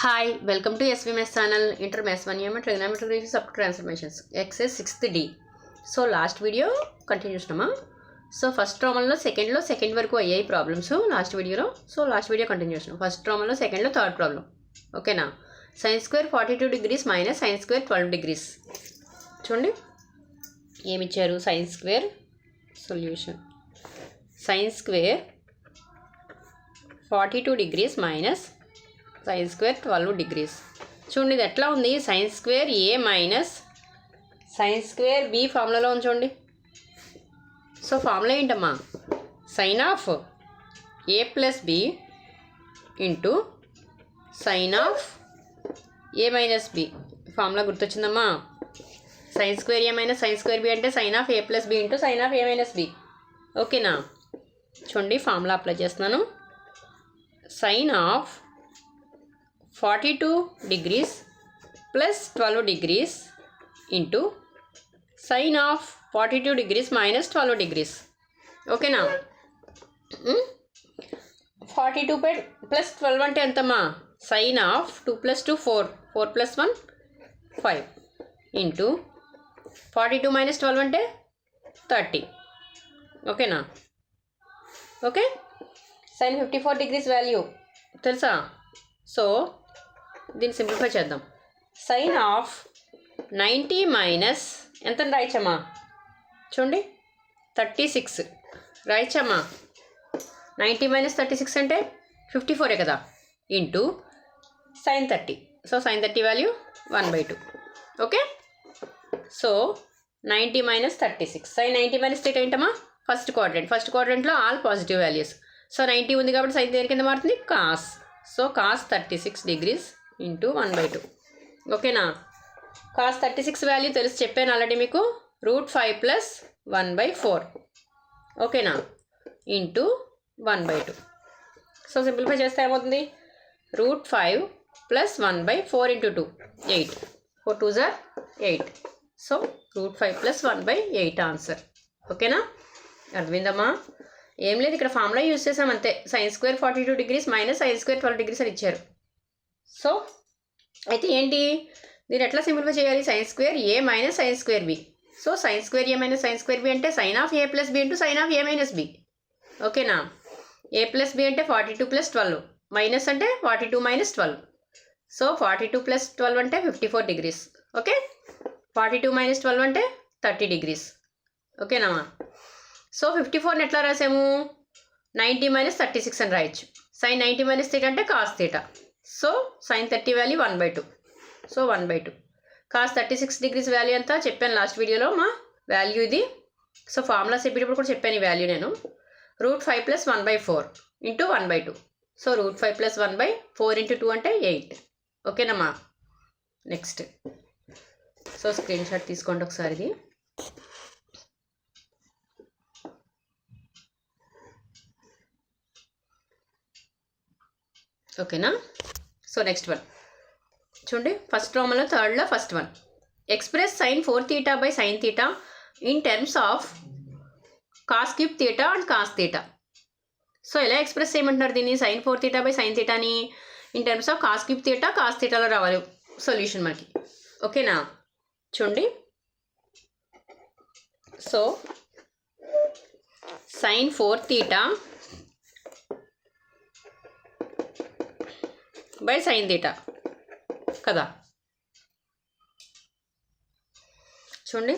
Hi, welcome to SVMS channel, Intermass 1 EM Trigonometry up to transformations. Exercise 6th D. So last video continues nama. So first Roman lo second వరకు అయ్యాయి problems last వీడియోలో. So last video continuation. First Roman లో second లో third problem. ఓకేనా? sin square 42 degrees minus sin square 12 degrees. చూడండి ఏమి ఇచ్చారు. sin square solution. sin square 42 degrees minus sin square 12 degrees. చూడండి ఇది ఎట్లా ఉంది. sin square a minus sin square b ఫార్ములాలో ఉంచండి. సో ఫార్ములా ఏంటమ్మా? sin of a plus b into sin of a minus b. Formula గుర్తొచ్చిందమ్మా. sin square a minus sin square b అంటే sin of a plus b into sin of a minus b. ఓకేనా? చూడండి formula apply చేస్తున్నాను. sin of 42 degrees plus 12 degrees into sin of 42 degrees minus 12 degrees. ఓకేనా? 42 plus 12 అంటే ఎంతమ్మా? sin of 2 plus 2 4 4 plus 1 5 into 42 minus 12 అంటే 30. ఓకేనా? Okay. sin 54 degrees value తెలుసా? So దీన్ని సింప్లిఫై చేద్దాం. sin ఆఫ్ 90 మైనస్ ఎంత రాయచ్చమ్మా? చూడండి 36 రాయచ్చమ్మా. 90 మైనస్ 36 అంటే 54 కదా, into sin 30. So sin 30 value 1/2. Okay. So 90 minus 36 sin 90 minus 30 ఏంటమ్మా? ఫస్ట్ క్వాడ్రెంట్లో ఆల్ పాజిటివ్ వాల్యూస్. సో 90 ఉంది కాబట్టి sin దేని కింద మారుతుంది? Cos. So cos 36 degrees into 1/2. ఓకేనా? కాస్ 36 వాల్యూ తెలిసి చెప్పాను ఆల్రెడీ మీకు. √5 ప్లస్ 1/4. ఓకేనా? ఇంటూ 1/2. సో సింప్లిఫై చేస్తే ఏమవుతుంది? √5 plus 1/4 into 2 8. 4 2s are 8. So √5 plus 1/8 answer. ఓకేనా? అర్థమైందమ్మా? ఏం లేదు, ఇక్కడ ఫార్ములా యూజ్ చేసాం అంతే. sin square 42 degrees minus sin square 12 degrees అని ఇచ్చారు. సో అయితే ఏంటి, దీన్ని ఎట్లా సింప్లిఫై చేయాలి? sin square a minus sin square b. So sin square a minus sin square b అంటే sin of a plus b into sin of a minus b. ఓకేనా? a plus b అంటే 42 plus 12 minus అంటే 42 minus 12. So 42 plus 12 అంటే 54 degrees. Okay. 42 minus 12 అంటే 30 degrees. ఓకేనా? So 54ని ఎట్లా రాసాము? 90 minus 36 అని రాయొచ్చు. sin 90 మైనస్ థీటా అంటే cos theta. So sin 30 value 1/2. So 1/2. Cos 36 degrees value ఎంత చెప్పాను లాస్ట్ వీడియోలో మా వాల్యూ ఇది. సో ఫార్ములా చెప్పేటప్పుడు కూడా చెప్పాను ఈ వాల్యూ నేను. √5 plus 1/4 into 1/2. So √5 plus 1/4 into 2 అంటే 8. ఓకేనమ్మా? నెక్స్ట్ సో స్క్రీన్ షాట్ తీసుకోండి ఒకసారి ఇది. ఓకేనా? సో నెక్స్ట్ వన్ చూడండి. ఫస్ట్ రోమన్లో థర్డ్లో first one. Express sin 4 theta by sin theta in terms of cos cube theta and cos theta. So ఎలా ఎక్స్ప్రెస్ చేయమంటున్నారు దీన్ని? sin 4 theta బై sin thetaని in terms of cos cube theta cos థీటాలో రావాలి solution మనకి. ఓకేనా? చూడండి. So sin 4 theta by sin theta కదా. చూడండి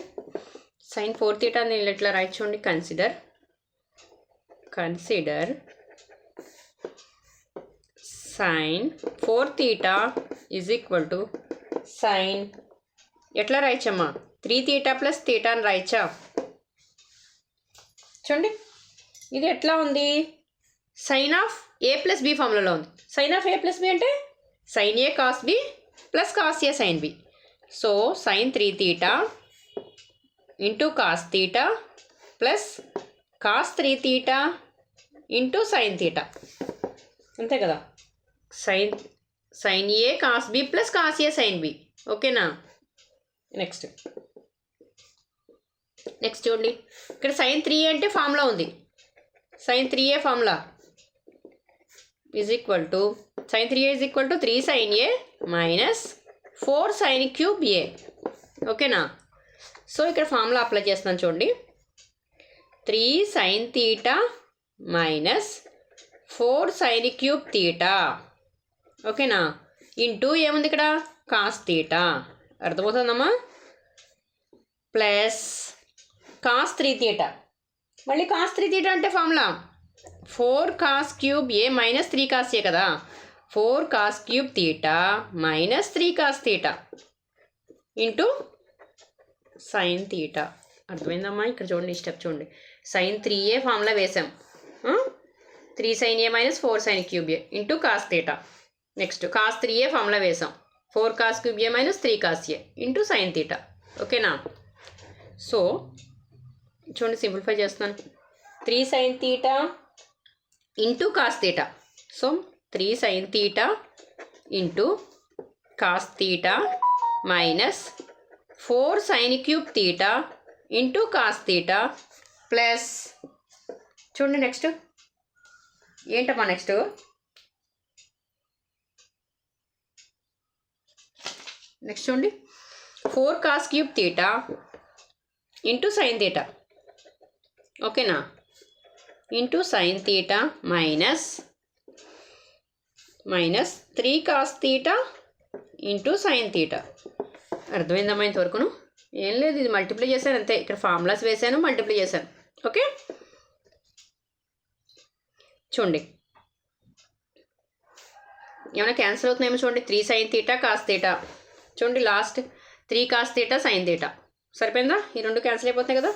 sin 4 theta నేను ఇట్లా రాయి. చూడండి consider sin 4 theta is equal to sin ఎట్లా రాయచ్చమ్మా? 3 theta ప్లస్ theta అని రాయచ్చా? చూడండి ఇది ఎట్లా ఉంది? sin of a plus b ఫార్ములాలో ఉంది. sin of a plus b అంటే sin a cos b plus cos a sin b. So sin 3 theta into cos theta plus cos 3 theta into sin theta. అంతే కదా. sin a cos b plus cos a sin b. ఓకేనా? Next చూడండి ఇక్కడ sin 3a అంటే formula ఉంది. sin 3a formula is equal to sine 3a is equal to 3 sin a minus 4 sin cube a. ఓకేనా? So ఇక్కడ formula apply చేస్తున్నాను చూడండి. 3 sin theta minus 4 sin cube theta. ఓకేనా? ఇంటూ ఏముంది ఇక్కడ కాస్ తీటా. అర్థమవుతుందమ్మా? Plus cos 3 theta. మళ్ళీ cos 3 theta అంటే formula 4 cos cube a minus 3 cos a కదా. 4 cos cube theta minus 3 cos theta into sine theta. అర్థమైందమ్మా? ఇక్కడ చూడండి, ఈ స్టెప్ చూడండి. సైన్ 3a ఫార్ములా వేసాం. 3 sin a minus 4 sin cube a into cos theta. Next cos 3a formula వేసాం. 4 cos cube a minus 3 cos a into sine theta. ఓకేనా? So చూడండి, simplify చేస్తున్నాను. 3 sin theta into cos theta. So 3 sin theta into cos theta minus 4 sin cube theta into cos theta plus చూడండి next ఏంటమ్మా next చూడండి 4 cos cube theta into sine theta. ఓకేనా? Into sine theta minus 3 cos theta into sine theta. అర్థమైందమ్మా ఇంతవరకును? ఏం లేదు, ఇది multiply చేశాను అంతే. ఇక్కడ ఫార్ములాస్ వేసాను, మల్టిప్లై చేశాను. ఓకే, చూడండి ఏమైనా క్యాన్సిల్ అవుతున్నాయేమో చూడండి. 3 sin తీటా కాస్ తీటా. చూడండి last 3 cos theta sine theta. సరిపోయిందా? ఈ రెండు క్యాన్సిల్ అయిపోతున్నాయి కదా.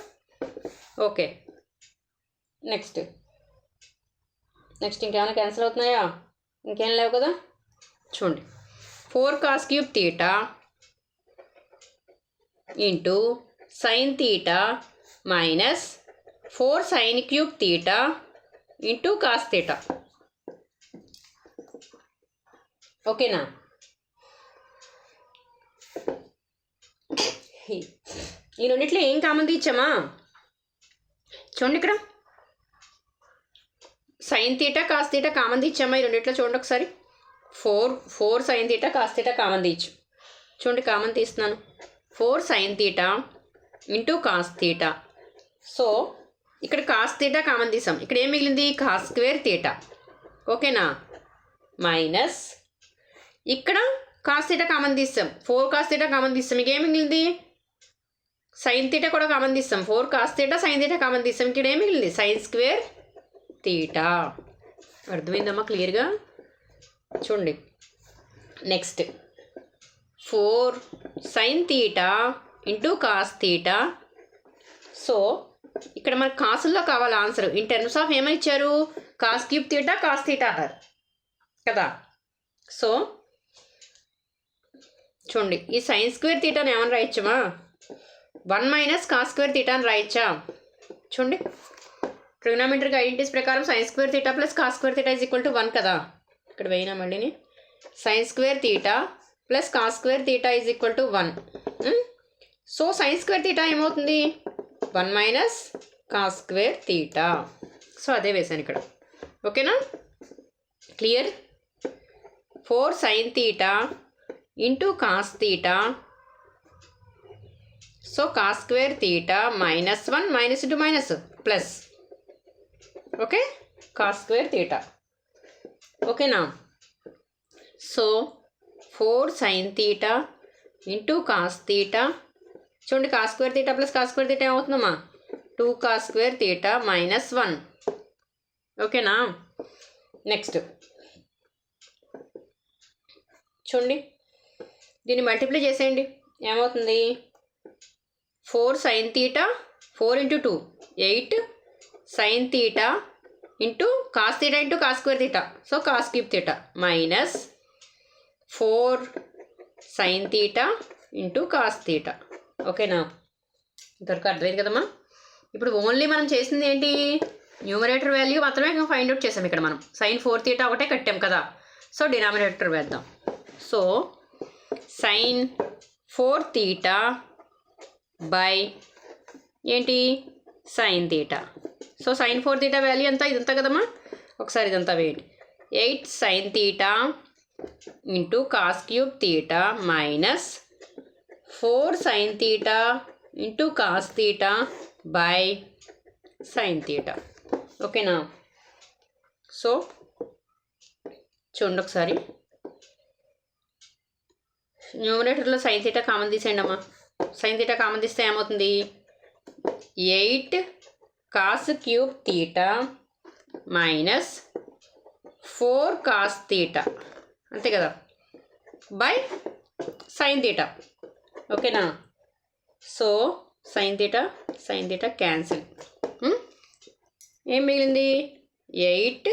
ఓకే, నెక్స్ట్ ఇంకేమైనా క్యాన్సిల్ అవుతున్నాయా? ఇంకేం లేవు కదా. చూడండి 4 cos cube theta into sine theta minus 4 sin cube theta into cos theta. ఓకేనా? ఈ రెండిట్లో ఏం కామన్ తీర్చామా? చూడండి ఇక్కడ sine theta cos theta common తీర్చామా? ఈ రెండిట్లో చూడండి ఒకసారి. 4 sin theta cos theta common తీయచ్చు. చూడండి కామన్ తీస్తున్నాను. 4 sin theta into cos theta. So ఇక్కడ కాస్ తీటా కామన్ తీసాం. ఇక్కడ ఏం మిగిలింది? Cos square theta. ఓకేనా? మైనస్ ఇక్కడ కాస్ తీటా కామన్ తీస్తాం. 4 కాస్ తీటా కామన్ తీస్తాం. మీకు ఏం మిగిలింది? సైన్ తీటా కూడా కామన్ తీస్తాం. 4 cos theta sine theta common తీస్తాం. ఇక్కడ ఏం మిగిలింది? Sign square theta. అర్థమైందమ్మా క్లియర్గా? చూడండి next 4 sin theta into cos theta. So ఇక్కడ మనకు కాసుల్లో కావాలి ఆన్సర్. ఇన్ టర్మ్స్ ఆఫ్ ఏమని ఇచ్చారు? Cos cube theta cos theta అన్నారు కదా. సో చూడండి ఈ సైన్ స్క్వేర్ తీటాని ఏమని రాయొచ్చమా? 1 మైనస్ కాస్ స్క్వేర్ తీటా అని రాయొచ్చా? చూడండి ట్రిగ్నోమెట్రిక్ ఐడెంటిటీస్ ప్రకారం sine square theta plus cos square theta is equal to 1 కదా. ఇక్కడ వేయినా మళ్ళీని sine square theta plus cos square theta is equal to 1. So sine square theta ఏమవుతుంది? 1 మైనస్ కాస్ స్క్వేర్ తీటా. సో అదే వేసాను ఇక్కడ. ఓకేనా? Clear? 4 sin theta into cos theta. So cos square theta minus 1 minus into minus plus. Okay, cos square theta. ఓకేనా? So 4 sin theta into cos theta. చూడండి cos square theta plus cos square theta ఏమవుతుందమ్మా? 2 cos square theta minus 1. ఓకేనా? Next చూడండి దీన్ని multiply చేసేయండి. ఏమవుతుంది? 4 sin theta 4 into 2 8 sin theta into cos theta into cos square theta. So cos cube theta minus 4 sin theta into cos theta. ఓకేనా? ఇంతవరకు అర్థమైంది కదమ్మా. ఇప్పుడు ఓన్లీ మనం చేసింది ఏంటి? న్యూమరేటర్ వాల్యూ మాత్రమే ఫైండ్ అవుట్ చేసాం. ఇక్కడ మనం sin 4 తీటా ఒకటే కట్టాం కదా. సో డినామినేటర్ వేద్దాం. సో sin 4 తీటా బై ఏంటి? sin theta. So sin 4 theta value ఎంత? ఇదంతా కదమ్మా. ఒకసారి ఇదంతా వేయండి. 8 sin theta into cos cube theta minus 4 sin theta into cos theta by sin theta. ఓకేనా? సో చూడండి ఒకసారి, న్యూమరేటర్లో సైన్ థీటా కామన్ తీసేయండి అమ్మా. సైన్ థీటా కామన్ తీస్తే ఏమవుతుంది? 8 cos cube theta minus 4 cos theta, అంతే కదా, బై సైన్ థీటా. ఓకేనా? So sine theta cancel. ఏం మిగిలింది? 8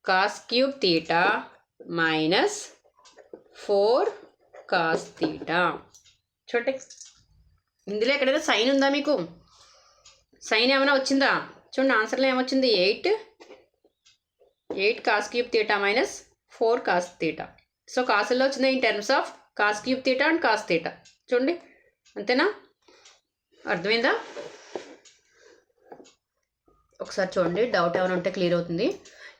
cos cube theta మైనస్ 4 cos theta. చూడండి, ఇందులో ఎక్కడైనా సైన్ ఉందా మీకు? సైన్ ఏమైనా వచ్చిందా? చూడండి, ఆన్సర్లో ఏమొచ్చింది? 8 cos cube theta మైనస్ 4 cos theta. సో కాసుల్లో వచ్చింది in terms of cos cube theta and cos theta. చూడండి, అంతేనా? అర్థమైందా? ఒకసారి చూడండి, డౌట్ ఏమైనా ఉంటే క్లియర్ అవుతుంది.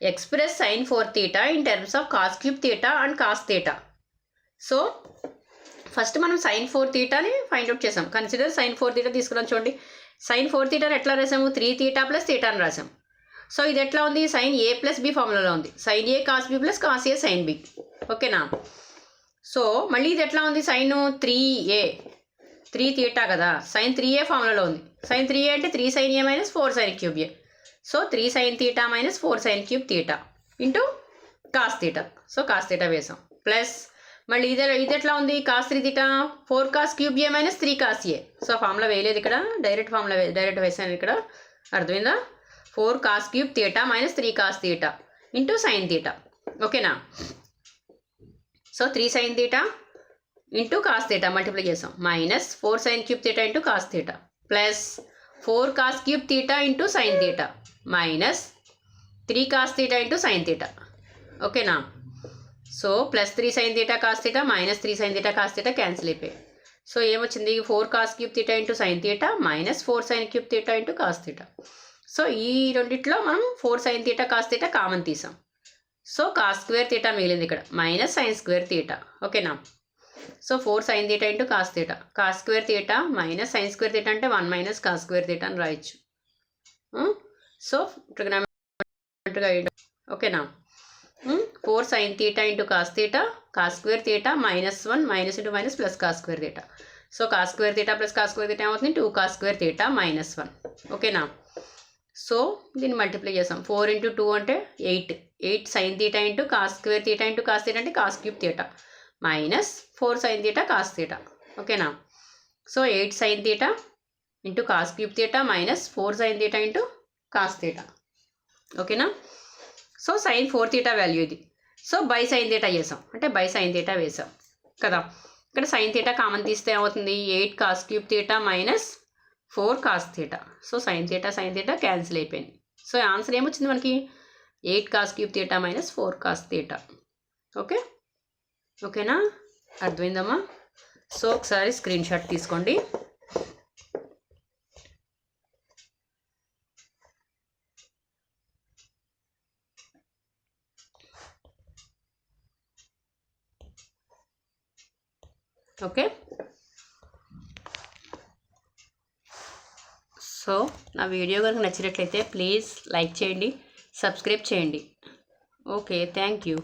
Express sin 4 theta in terms of cos cube theta and cos theta. So first మనం sin 4 thetaని ఫైండ్ అవుట్ చేసాం. కన్సిడర్ sin 4 theta తీసుకున్నాం. చూడండి, sin 4 theta ఎట్లా రాసాము? 3 theta ప్లస్ theta అని రాసాం. సో ఇది ఎట్లా ఉంది? sin a ప్లస్ b ఫార్ములాలో ఉంది. sin a cos b plus cos a sin b. ఓకేనా? సో మళ్ళీ ఇది ఎట్లా ఉంది? sin 3a 3 theta కదా, sin 3a ఫార్ములాలో ఉంది. sin 3a అంటే 3 sin a minus 4 sin cube a. So 3 sin theta మైనస్ 4 sin cube theta into cos theta. So cos theta వేసాం. ప్లస్ మళ్ళీ ఇది ఎట్లా ఉంది? cos 3 theta 4 cos cube a minus 3 cos a. So formula వేయలేదు ఇక్కడ, direct వేసాను ఇక్కడ. అర్థమైందా? 4 cos cube theta minus 3 cos theta into sin theta. ఓకేనా? So 3 sin theta into cos theta multiply చేసాం. Minus 4 sin cube theta into cos theta plus 4 cos cube theta into sin theta minus 3 cos theta into sin theta. ఓకేనా? So plus 3 sin theta cos theta minus 3 sin theta cos theta cancel అయిపోయాయి. So ఏమొచ్చింది? 4 cos cube theta into sin theta మైనస్ 4 sin cube theta into cos theta. So ఈ రెండిట్లో మనం 4 sin theta cos theta common తీసాం. So cos square theta మిగిలింది ఇక్కడ, minus sin square theta. ఓకేనా? So 4 sin theta into cos theta, cos square theta minus sin square theta అంటే 1 minus cos square theta అని రాయొచ్చు. సో ట్రిగ్నోమెట్రిక్గా. ఓకేనా? 4 sin theta into cos theta, cos square theta minus 1 minus into minus plus cos square theta. So cos square theta plus cos square theta ఏమవుతుంది? 2 cos square theta minus 1. ఓకేనా? So దీన్ని multiply చేసాం. 4 into 2 అంటే 8 sin theta into cos square theta into cos theta అంటే cos cube theta మైనస్ 4 sin theta cos theta. ఓకేనా? So 8 sin theta into cos cube theta మైనస్ 4 sin theta into cos theta. ఓకేనా? So sin 4 theta value ఇది. So by sin theta చేసాం, అంటే by sin theta వేసాం కదా. ఇక్కడ sin theta కామన్ తీస్తే ఏమవుతుంది? 8 cos cube theta మైనస్ 4 cos theta. So sin theta cancel అయిపోయింది. సో ఆన్సర్ ఏమొచ్చింది మనకి? 8 cos cube theta మైనస్ 4 cos theta. ఓకేనా? అర్థమైందమ్మా? సో ఒకసారి స్క్రీన్ షాట్ తీసుకోండి. ఓకే, సో నా వీడియో కనుక నచ్చినట్లయితే ప్లీజ్ లైక్ చేయండి, సబ్స్క్రైబ్ చేయండి. Okay, thank you.